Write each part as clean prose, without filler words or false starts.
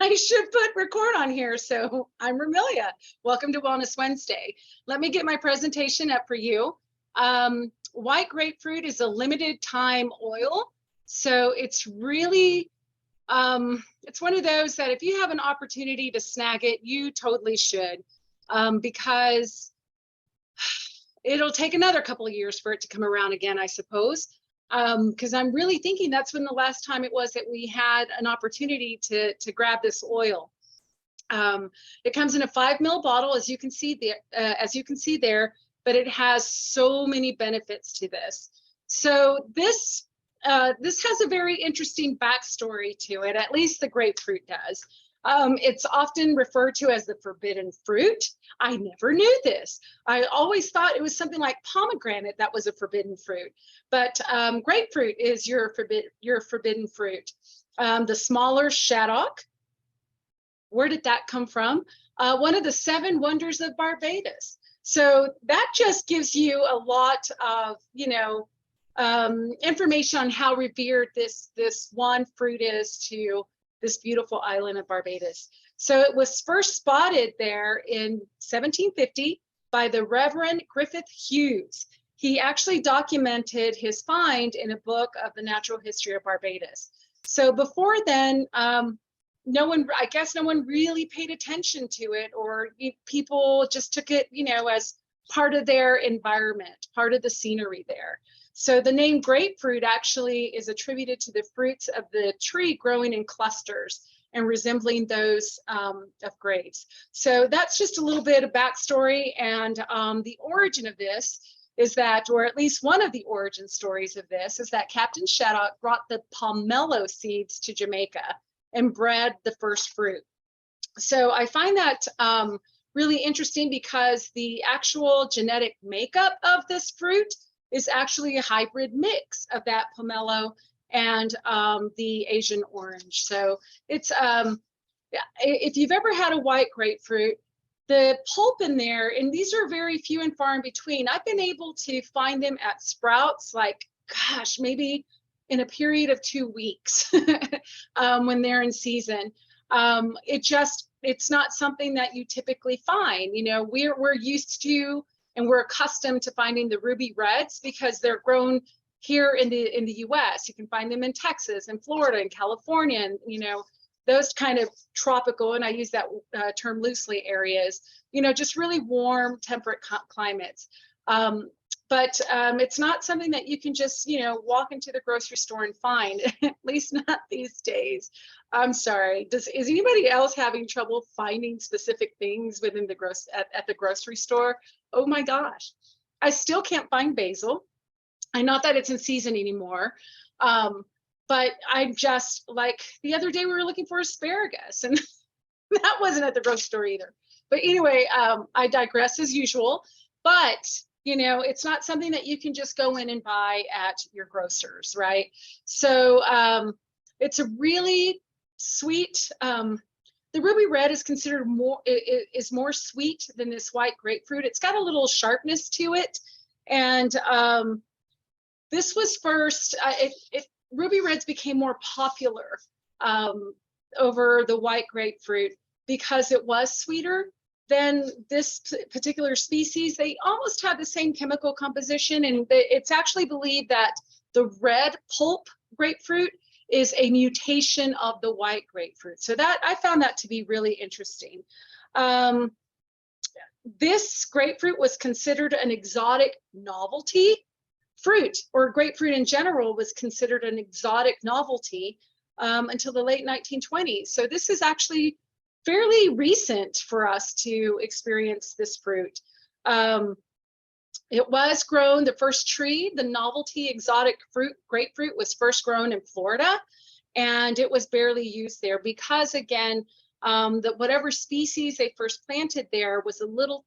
I should put record on here. So I'm Romelia. Welcome to Wellness Wednesday. Let me get my presentation up for you. White grapefruit is a limited time oil. So it's really, it's one of those that if you have an opportunity to snag it, you totally should, because it'll take another couple of years for it to come around again, I suppose. Because I'm really thinking that's when the last time it was that we had an opportunity to grab this oil. It comes in a 5 ml bottle, as you can see there, but it has so many benefits to this. So this has a very interesting backstory to it. At least the grapefruit does. It's often referred to as the forbidden fruit. I never knew this. I always thought it was something like pomegranate that was a forbidden fruit, but grapefruit is your forbidden fruit. The smaller shaddock, where did that come from? One of the 7 wonders of Barbados. So that just gives you a lot of, information on how revered this one fruit is to this beautiful island of Barbados. So it was first spotted there in 1750 by the Reverend Griffith Hughes. He actually documented his find in a book of the natural history of Barbados. So before then, no one really paid attention to it, or people just took it, as part of their environment, part of the scenery there. So the name grapefruit actually is attributed to the fruits of the tree growing in clusters and resembling those of grapes. So that's just a little bit of backstory. And the origin of this is that, or at least one of the origin stories of this, is that Captain Shaddock brought the pomelo seeds to Jamaica and bred the first fruit. So I find that really interesting because the actual genetic makeup of this fruit is actually a hybrid mix of that pomelo and the Asian orange. So it's, if you've ever had a white grapefruit, the pulp in there, and these are very few and far in between. I've been able to find them at Sprouts, like, gosh, maybe in a period of 2 weeks when they're in season. It's not something that you typically find. We're used to, and we're accustomed to finding the ruby reds because they're grown here in the U.S. You can find them in Texas and Florida and California, and those kind of tropical, and I use that term loosely, areas. Just really warm, temperate climates. But it's not something that you can just walk into the grocery store and find. At least not these days. I'm sorry. Is anybody else having trouble finding specific things within the at the grocery store? Oh my gosh, I still can't find basil. I not that it's in season anymore, but I'm just like, the other day we were looking for asparagus, and that wasn't at the grocery store either. But anyway, I digress as usual. But it's not something that you can just go in and buy at your grocers, right? So it's a really sweet. The ruby red is considered more sweet than this white grapefruit. It's got a little sharpness to it, and this was first. Ruby reds became more popular over the white grapefruit because it was sweeter than this particular species. They almost have the same chemical composition, and it's actually believed that the red pulp grapefruit is a mutation of the white grapefruit. So that I found that to be really interesting. This grapefruit was considered an exotic novelty fruit, or grapefruit in general was considered an exotic novelty until the late 1920s. So this is actually fairly recent for us to experience this fruit. It was grown, the first tree, the novelty exotic grapefruit was first grown in Florida, and it was barely used there because, again, whatever species they first planted there was a little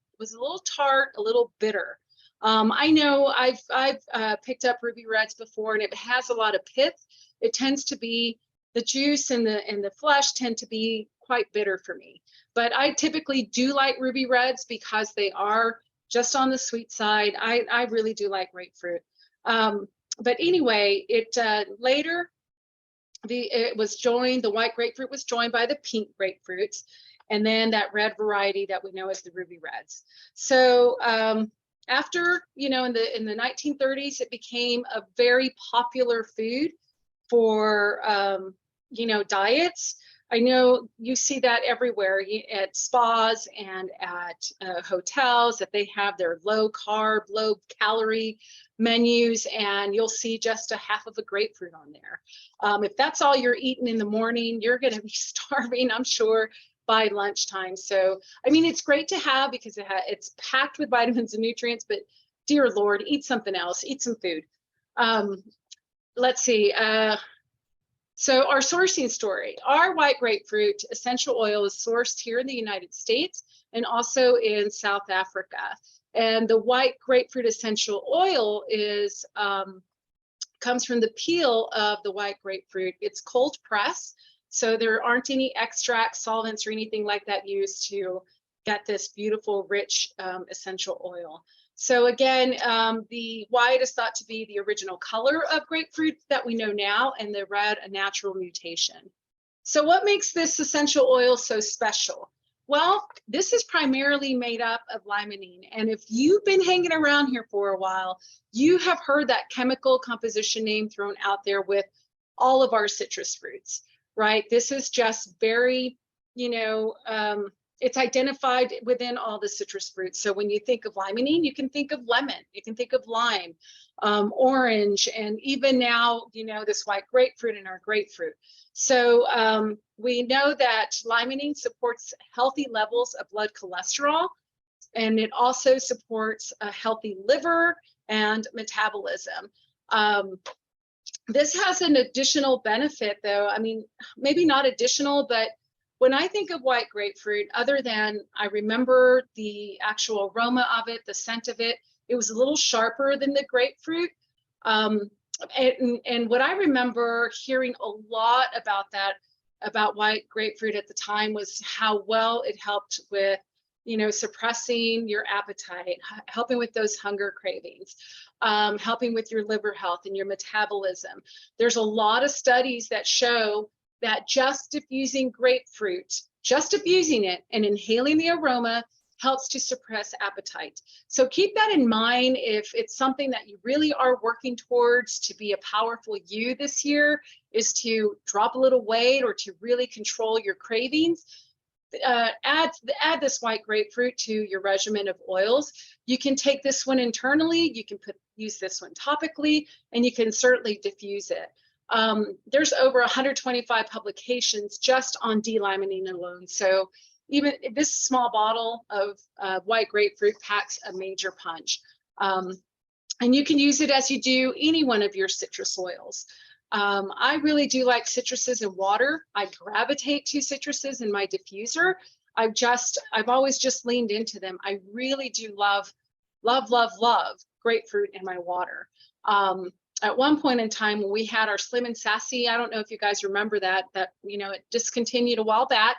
tart, a little bitter. I know I've picked up ruby reds before, and it has a lot of pith. It tends to be, the juice and the flesh tend to be quite bitter for me. But I typically do like ruby reds because they are just on the sweet side. I really do like grapefruit. But anyway, it later the white grapefruit was joined by the pink grapefruits, and then that red variety that we know as the ruby reds. So after, in the 1930s, it became a very popular food for, diets. I know you see that everywhere at spas and at hotels, that they have their low carb, low calorie menus, and you'll see just a half of a grapefruit on there. If that's all you're eating in the morning, you're going to be starving, I'm sure, by lunchtime. So, I mean, it's great to have because it's packed with vitamins and nutrients, but dear Lord, eat something else, eat some food. Let's see. So our sourcing story, our white grapefruit essential oil is sourced here in the United States and also in South Africa. And the white grapefruit essential oil comes from the peel of the white grapefruit. It's cold pressed, so there aren't any extracts, solvents, or anything like that used to get this beautiful, rich essential oil. So again, the white is thought to be the original color of grapefruit that we know now, and the red a natural mutation. So what makes this essential oil so special? Well, this is primarily made up of limonene. And if you've been hanging around here for a while, you have heard that chemical composition name thrown out there with all of our citrus fruits, right? This is just very, it's identified within all the citrus fruits. So when you think of limonene, you can think of lemon, you can think of lime, orange, and even now, this white grapefruit and our grapefruit. So we know that limonene supports healthy levels of blood cholesterol, and it also supports a healthy liver and metabolism. This has an additional benefit, though. I mean, maybe not additional, but when I think of white grapefruit, other than I remember the actual aroma of it, the scent of it, it was a little sharper than the grapefruit. And what I remember hearing a lot about white grapefruit at the time was how well it helped with, suppressing your appetite, helping with those hunger cravings, helping with your liver health and your metabolism. There's a lot of studies that show that just diffusing grapefruit, just diffusing it and inhaling the aroma helps to suppress appetite. So keep that in mind if it's something that you really are working towards to be a powerful you this year, is to drop a little weight or to really control your cravings. Add this white grapefruit to your regimen of oils. You can take this one internally, you can use this one topically, and you can certainly diffuse it. There's over 125 publications just on D-limonene alone. So even this small bottle of white grapefruit packs a major punch. And you can use it as you do any one of your citrus oils. I really do like citruses in water. I gravitate to citruses in my diffuser. I've always just leaned into them. I really do love grapefruit in my water. At one point in time when we had our Slim and Sassy, I don't know if you guys remember that it discontinued a while back.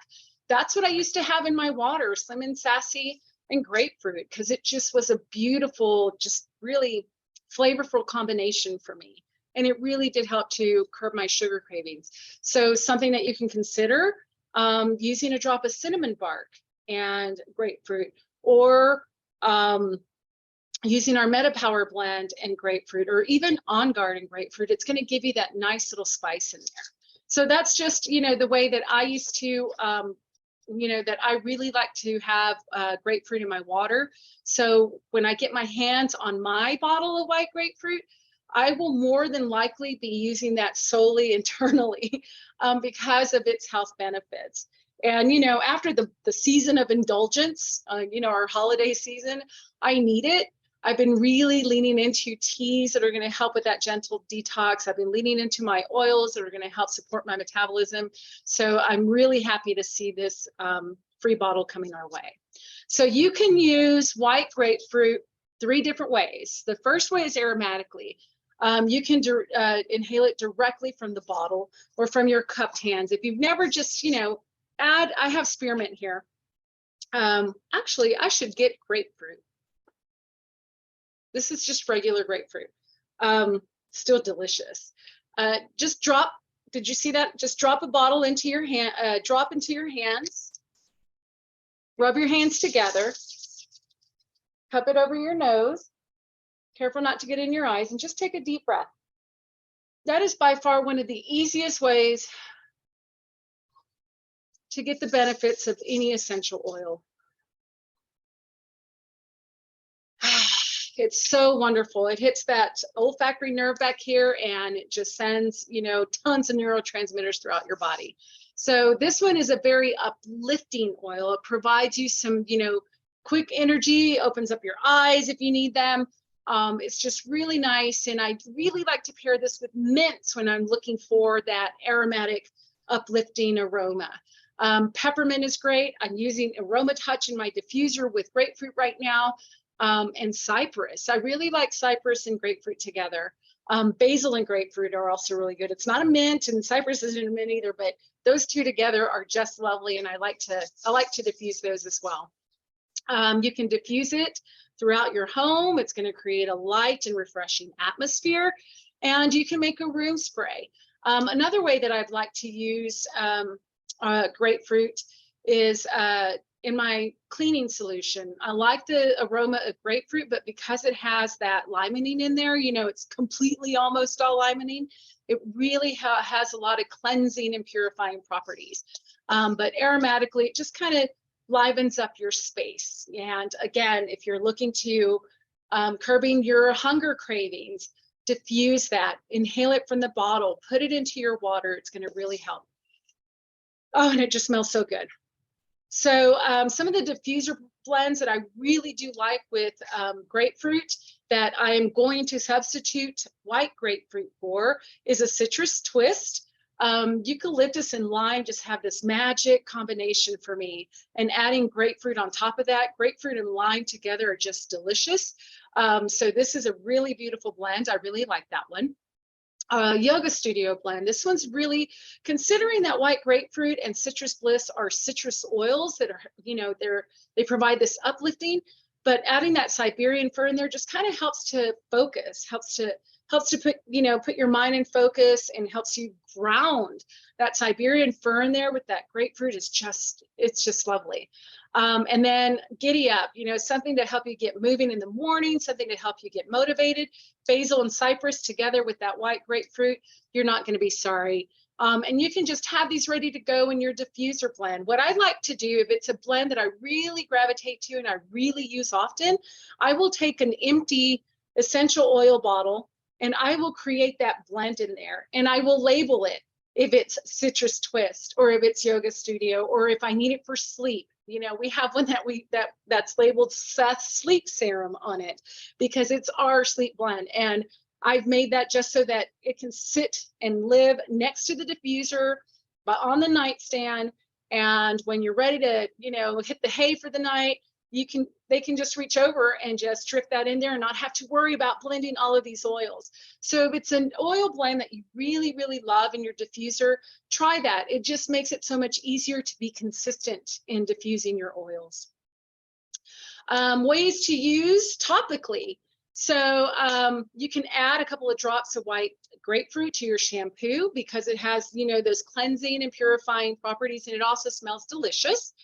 That's what I used to have in my water, Slim and Sassy and grapefruit, because it just was a beautiful, just really flavorful combination for me. And it really did help to curb my sugar cravings. So something that you can consider, using a drop of cinnamon bark and grapefruit, or using our MetaPower blend and grapefruit, or even On Guard and grapefruit. It's going to give you that nice little spice in there. So that's just, the way that I used to, that I really like to have grapefruit in my water. So when I get my hands on my bottle of white grapefruit, I will more than likely be using that solely internally because of its health benefits. And, after the season of indulgence, our holiday season, I need it. I've been really leaning into teas that are going to help with that gentle detox. I've been leaning into my oils that are going to help support my metabolism. So I'm really happy to see this free bottle coming our way. So you can use white grapefruit 3 different ways. The first way is aromatically. You can inhale it directly from the bottle or from your cupped hands. If you've never just, I have spearmint here. Actually, I should get grapefruit. This is just regular grapefruit. Still delicious. Just drop did you see that? Just drop a bottle into your hand, drop into your hands. Rub your hands together. Cup it over your nose. Careful not to get in your eyes, and just take a deep breath. That is by far one of the easiest ways to get the benefits of any essential oil. It's so wonderful. It hits that olfactory nerve back here, and it just sends, you know, tons of neurotransmitters throughout your body. So this one is a very uplifting oil. It provides you some, you know, quick energy, opens up your eyes if you need them. It's just really nice. And I really like to pair this with mints when I'm looking for that aromatic, uplifting aroma. Peppermint is great. I'm using Aroma Touch in my diffuser with grapefruit right now. And cypress. I really like cypress and grapefruit together. Basil and grapefruit are also really good. It's not a mint, and cypress isn't a mint either, but those two together are just lovely, and I like to diffuse those as well. You can diffuse it throughout your home. It's going to create a light and refreshing atmosphere, and you can make a room spray. Another way that I'd like to use grapefruit is in my cleaning solution. I like the aroma of grapefruit, but because it has that limonene in there, you know, it's completely almost all limonene. It really has a lot of cleansing and purifying properties. But aromatically, it just kind of livens up your space. And again, if you're looking to curbing your hunger cravings, diffuse that, inhale it from the bottle, put it into your water. It's going to really help. Oh, and it just smells so good. So some of the diffuser blends that I really do like with grapefruit that I'm going to substitute white grapefruit for is a citrus twist. Eucalyptus and lime just have this magic combination for me. And adding grapefruit on top of that, grapefruit and lime together are just delicious. So this is a really beautiful blend. I really like that one. Yoga Studio blend. This one's really, considering that white grapefruit and citrus bliss are citrus oils that are, you know, they provide this uplifting, but adding that Siberian fir in there just kind of helps to focus, helps to put, you know, put your mind in focus, and helps you ground. That Siberian fir in there with that grapefruit is just, it's just lovely. And then giddy up, you know, something to help you get moving in the morning, something to help you get motivated. Basil and cypress together with that white grapefruit, you're not going to be sorry. And you can just have these ready to go in your diffuser blend. What I like to do, if it's a blend that I really gravitate to and I really use often, I will take an empty essential oil bottle and I will create that blend in there, and I will label it if it's citrus twist, or if it's yoga studio, or if I need it for sleep. You know, we have one that's labeled Seth's sleep serum on it because it's our sleep blend. And I've made that just so that it can sit and live next to the diffuser, but on the nightstand. And when you're ready to, you know, hit the hay for the night, they can just reach over and just drip that in there and not have to worry about blending all of these oils. So if it's an oil blend that you really, really love in your diffuser, try that. It just makes it so much easier to be consistent in diffusing your oils. Ways to use topically. So you can add a couple of drops of white grapefruit to your shampoo because it has, you know, those cleansing and purifying properties, and it also smells delicious.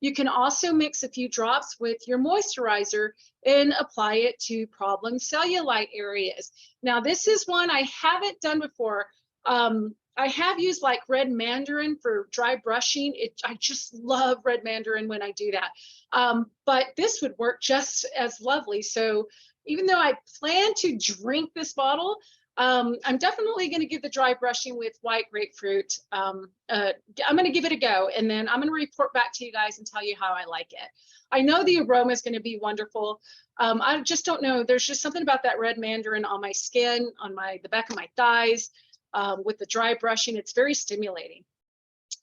You can also mix a few drops with your moisturizer and apply it to problem cellulite areas. Now, this is one I haven't done before. I have used like red mandarin for dry brushing. I just love red mandarin when I do that. But this would work just as lovely. So even though I plan to drink this bottle, I'm definitely going to give the dry brushing with white grapefruit. I'm going to give it a go, and then I'm going to report back to you guys and tell you how I like it. I know the aroma is going to be wonderful. I just don't know. There's just something about that red mandarin on my skin, on the back of my thighs, with the dry brushing. It's very stimulating.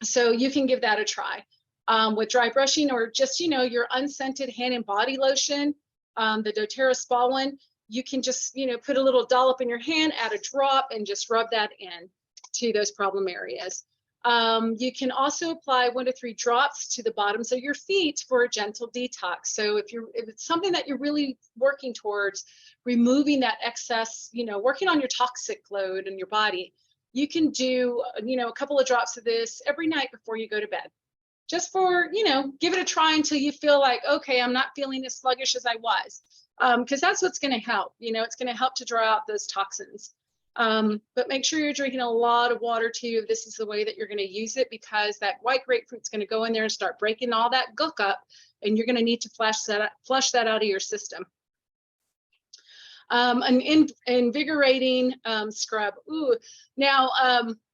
So you can give that a try with dry brushing, or just, you know, your unscented hand and body lotion, the doTERRA Spa one. You can just, you know, put a little dollop in your hand, add a drop, and just rub that in to those problem areas. You can also apply 1 to 3 drops to the bottoms of your feet for a gentle detox. So if it's something that you're really working towards, removing that excess, you know, working on your toxic load in your body, you can do, a couple of drops of this every night before you go to bed. Just for, give it a try until you feel like, okay, I'm not feeling as sluggish as I was. Because that's what's going to help. It's going to help to draw out those toxins. But make sure you're drinking a lot of water too. This is the way that you're going to use it, because that white grapefruit's going to go in there and start breaking all that gunk up, and you're going to need to flush that out of your system. An invigorating scrub. Ooh, now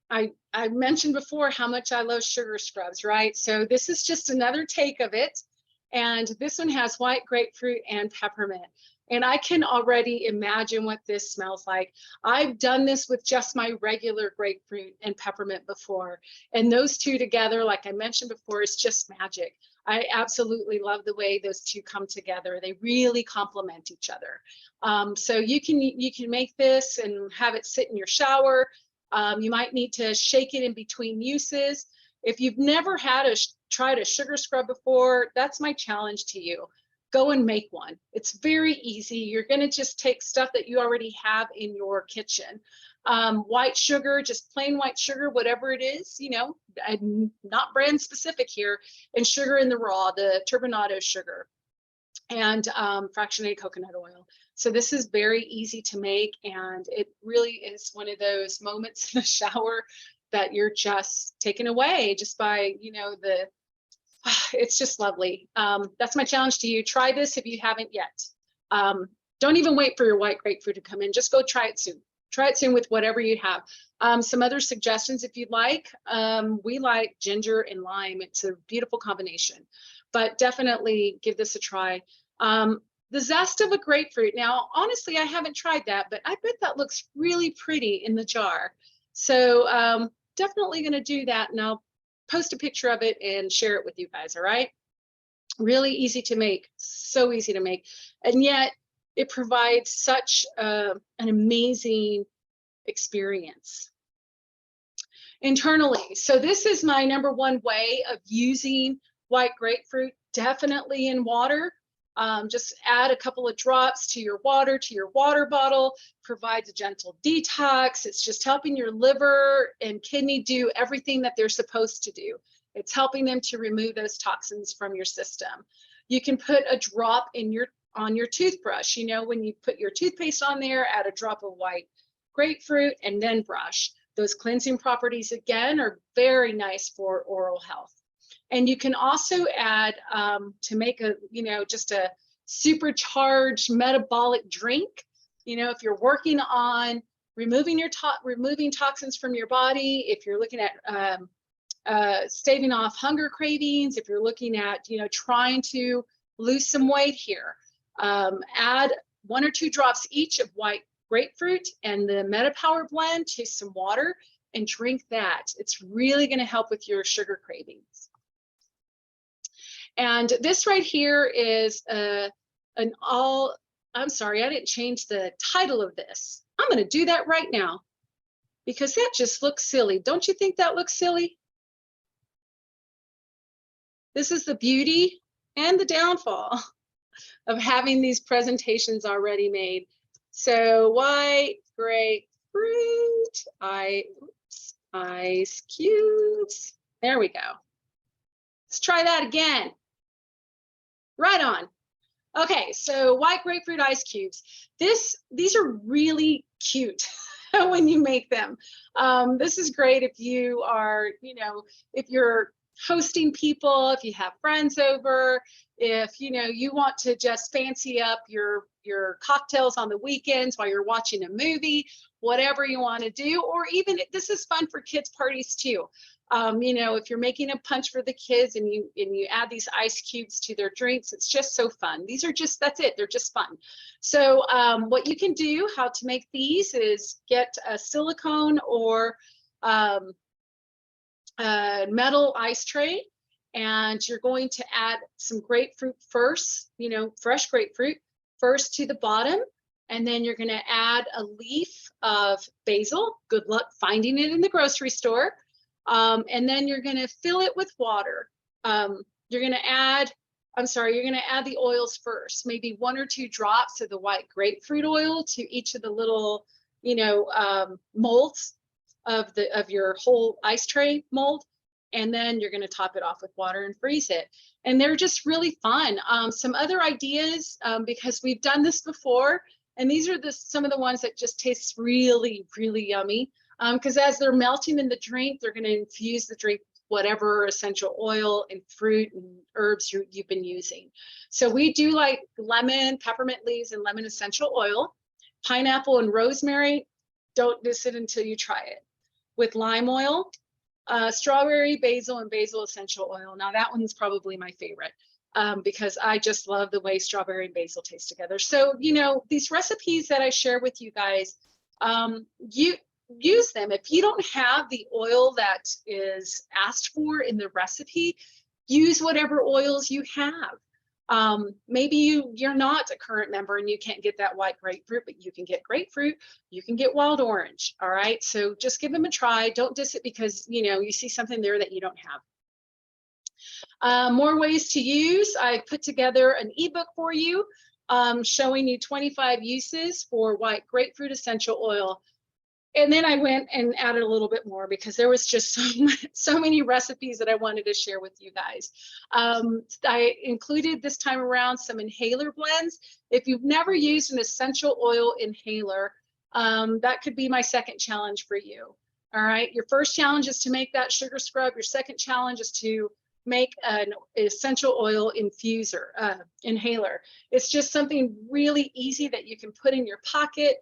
I mentioned before how much I love sugar scrubs, right? So this is just another take of it. And this one has white grapefruit and peppermint. And I can already imagine what this smells like. I've done this with just my regular grapefruit and peppermint before. And those two together, like I mentioned before, is just magic. I absolutely love the way those two come together. They really complement each other. So you can make this and have it sit in your shower. You might need to shake it in between uses. If you've never tried a sugar scrub before, that's my challenge to you. Go and make one. It's very easy. You're going to just take stuff that you already have in your kitchen. White sugar, just plain white sugar, whatever it is, not brand specific here, and sugar in the raw, the turbinado sugar, and fractionated coconut oil. So this is very easy to make, and it really is one of those moments in the shower that you're just taken away just by, it's just lovely. That's my challenge to you. Try this if you haven't yet. Don't even wait for your white grapefruit to come in. Just go try it soon. Try it soon with whatever you have. Some other suggestions if you'd like. We like ginger and lime. It's a beautiful combination, but definitely give this a try. The zest of a grapefruit. Now, honestly, I haven't tried that, but I bet that looks really pretty in the jar. So definitely going to do that, and I'll post a picture of it and share it with you guys. All right. Really easy to make, so easy to make. And yet it provides such an amazing experience internally. So this is my #1 way of using white grapefruit, definitely in water. Just add a couple of drops to your water bottle, provides a gentle detox. It's just helping your liver and kidney do everything that they're supposed to do. It's helping them to remove those toxins from your system. You can put a drop on your toothbrush. When you put your toothpaste on there, add a drop of white grapefruit and then brush. Those cleansing properties, again, are very nice for oral health. And you can also add to make just a supercharged metabolic drink. If you're working on removing toxins from your body, if you're looking at staving off hunger cravings, if you're looking at trying to lose some weight here, add 1 or 2 drops each of white grapefruit and the MetaPower blend to some water and drink that. It's really going to help with your sugar cravings. And this right here is I'm sorry, I didn't change the title of this. I'm going to do that right now because that just looks silly. Don't you think that looks silly? This is the beauty and the downfall of having these presentations already made. So white grapefruit, ice cubes. There we go. Let's try that again. Right on. Okay, so white grapefruit ice cubes. These are really cute when you make them. This is great if you are, if you're hosting people, if you have friends over, if you want to just fancy up your cocktails on the weekends while you're watching a movie, whatever you want to do, or even this is fun for kids' parties too. If you're making a punch for the kids and you add these ice cubes to their drinks, it's just so fun. These are just, that's it. They're just fun. So what you can do, how to make these is get a silicone or metal ice tray, and you're going to add some grapefruit first, fresh grapefruit first to the bottom, and then you're going to add a leaf of basil. Good luck finding it in the grocery store. And then you're going to fill it with water. You're going to add the oils first, maybe 1 or 2 drops of the white grapefruit oil to each of the little, molds of your whole ice tray mold. And then you're going to top it off with water and freeze it. And they're just really fun. Some other ideas, because we've done this before, and these are some of the ones that just taste really, really yummy. Because as they're melting in the drink, they're going to infuse the drink with whatever essential oil and fruit and herbs you've been using. So we do like lemon, peppermint leaves, and lemon essential oil, pineapple and rosemary. Don't miss it until you try it. With lime oil, strawberry, basil, and basil essential oil. Now that one's probably my favorite because I just love the way strawberry and basil taste together. So, you know, these recipes that I share with you guys, you use them. If you don't have the oil that is asked for in the recipe, use whatever oils you have. Maybe you're not a current member and you can't get that white grapefruit, but you can get grapefruit, you can get wild orange. All right, so just give them a try. Don't diss it because you know you see something there that you don't have. More ways to use. I put together an ebook for you showing you 25 uses for white grapefruit essential oil. And then I went and added a little bit more because there was just so many recipes that I wanted to share with you guys. I included this time around some inhaler blends. If you've never used an essential oil inhaler, that could be my second challenge for you. All right, your first challenge is to make that sugar scrub. Your second challenge is to make an essential oil inhaler. It's just something really easy that you can put in your pocket.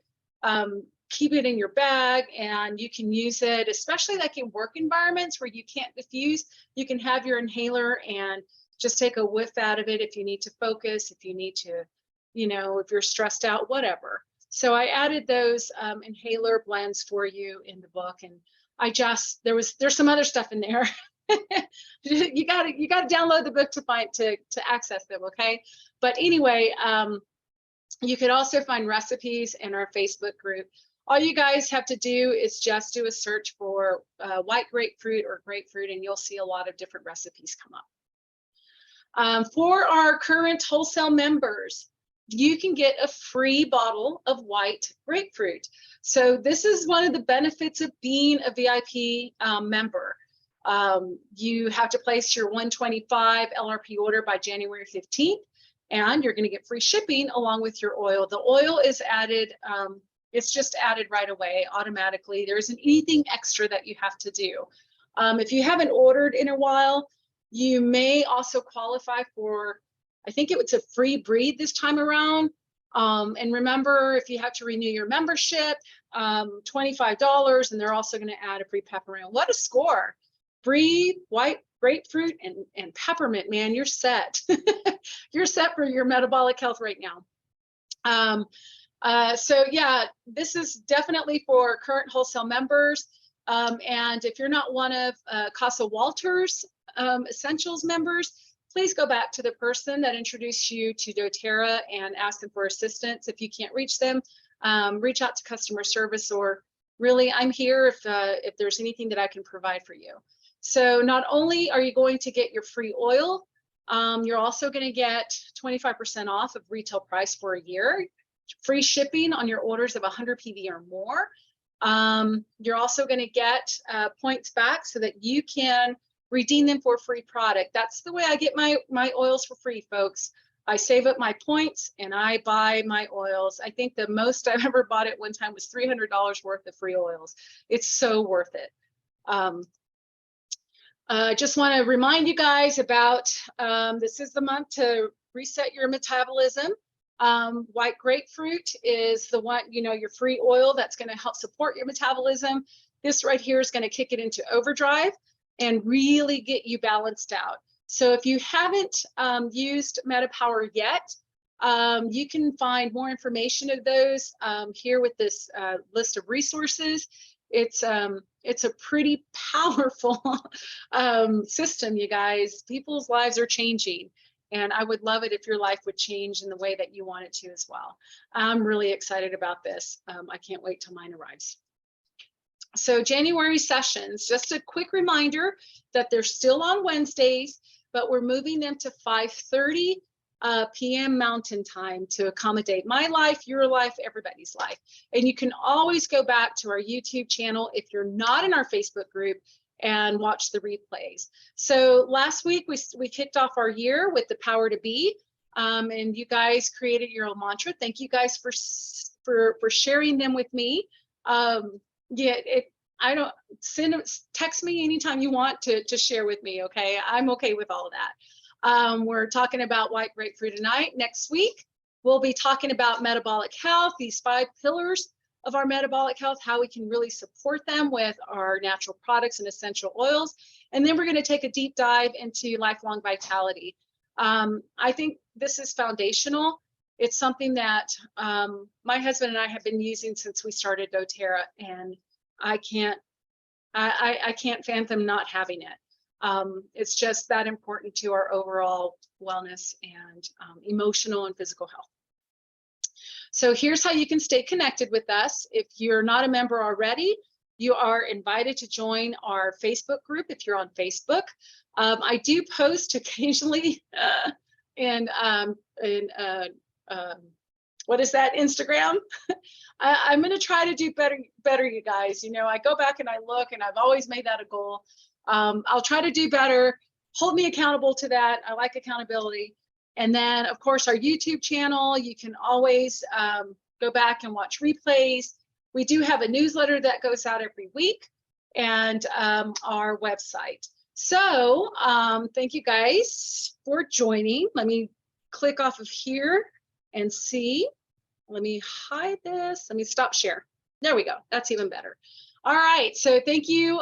Keep it in your bag and you can use it, especially like in work environments where you can't diffuse. You can have your inhaler and just take a whiff out of it if you need to focus, if you need to, you know, if you're stressed out, whatever. So I added those inhaler blends for you in the book, and there's some other stuff in there. you gotta download the book to access them, okay? But anyway, you could also find recipes in our Facebook group. All you guys have to do is just do a search for white grapefruit or grapefruit, and you'll see a lot of different recipes come up. For our current wholesale members, you can get a free bottle of white grapefruit. So this is one of the benefits of being a VIP member. You have to place your $125 LRP order by January 15th. And you're going to get free shipping along with your oil. The oil is added, it's just added right away automatically. There isn't anything extra that you have to do. If you haven't ordered in a while, you may also qualify for, I think it was a free breed this time around. And remember, if you have to renew your membership, $25, and they're also going to add a free peppermint. What a score! Free white grapefruit and peppermint, man, you're set. You're set for your metabolic health right now. So yeah, this is definitely for current wholesale members. And if you're not one of Casa Walter's Essentials members, please go back to the person that introduced you to doTERRA and ask them for assistance. If you can't reach them, reach out to customer service, or really, I'm here if there's anything that I can provide for you. So not only are you going to get your free oil, you're also going to get 25% off of retail price for a year, free shipping on your orders of 100 PV or more. You're also going to get points back so that you can redeem them for a free product. That's the way I get my oils for free, folks. I save up my points and I buy my oils. I think the most I've ever bought at one time was $300 worth of free oils. It's so worth it. I just want to remind you guys about this is the month to reset your metabolism. White grapefruit is the one, you know, your free oil that's going to help support your metabolism. This right here is going to kick it into overdrive and really get you balanced out. So if you haven't used MetaPower yet, you can find more information of those here with this list of resources. It's a pretty powerful system, you guys. People's lives are changing, and I would love it if your life would change in the way that you want it to as well. I'm really excited about this. I can't wait till mine arrives. So January sessions, just a quick reminder that they're still on Wednesdays, but we're moving them to 5:30 p.m. Mountain Time to accommodate my life, your life, everybody's life. And you can always go back to our YouTube channel if you're not in our Facebook group and watch the replays. So last week we kicked off our year with the power to be, and you guys created your own mantra. Thank you guys for sharing them with me. Yeah, I don't text me anytime you want to share with me. Okay, I'm okay with all of that. We're talking about white grapefruit tonight. Next week, we'll be talking about metabolic health, these 5 pillars of our metabolic health, how we can really support them with our natural products and essential oils. And then we're going to take a deep dive into lifelong vitality. I think this is foundational. It's something that my husband and I have been using since we started doTERRA, and I can't fathom not having it. It's just that important to our overall wellness and emotional and physical health. So here's how you can stay connected with us. If you're not a member already, you are invited to join our Facebook group if you're on Facebook. I do post occasionally what is that, Instagram? I'm going to try to do better, you guys. You know, I go back and I look, and I've always made that a goal. I'll try to do better. Hold me accountable to that. I like accountability. And then, of course, our YouTube channel, you can always go back and watch replays. We do have a newsletter that goes out every week, and our website. So thank you guys for joining. Let me click off of here and see. Let me hide this. Let me stop share. There we go. That's even better. All right. So thank you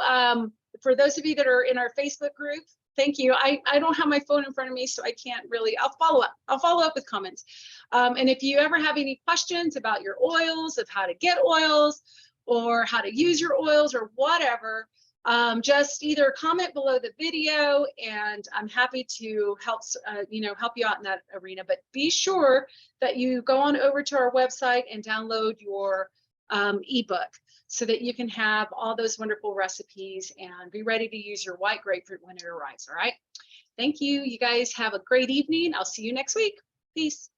for those of you that are in our Facebook group. Thank you. I don't have my phone in front of me, so I can't really. I'll follow up. I'll follow up with comments. And if you ever have any questions about your oils, of how to get oils, or how to use your oils, or whatever, just either comment below the video, and I'm happy to help help you out in that arena. But be sure that you go on over to our website and download your ebook, so that you can have all those wonderful recipes and be ready to use your white grapefruit when it arrives. All right. Thank you. You guys have a great evening. I'll see you next week. Peace.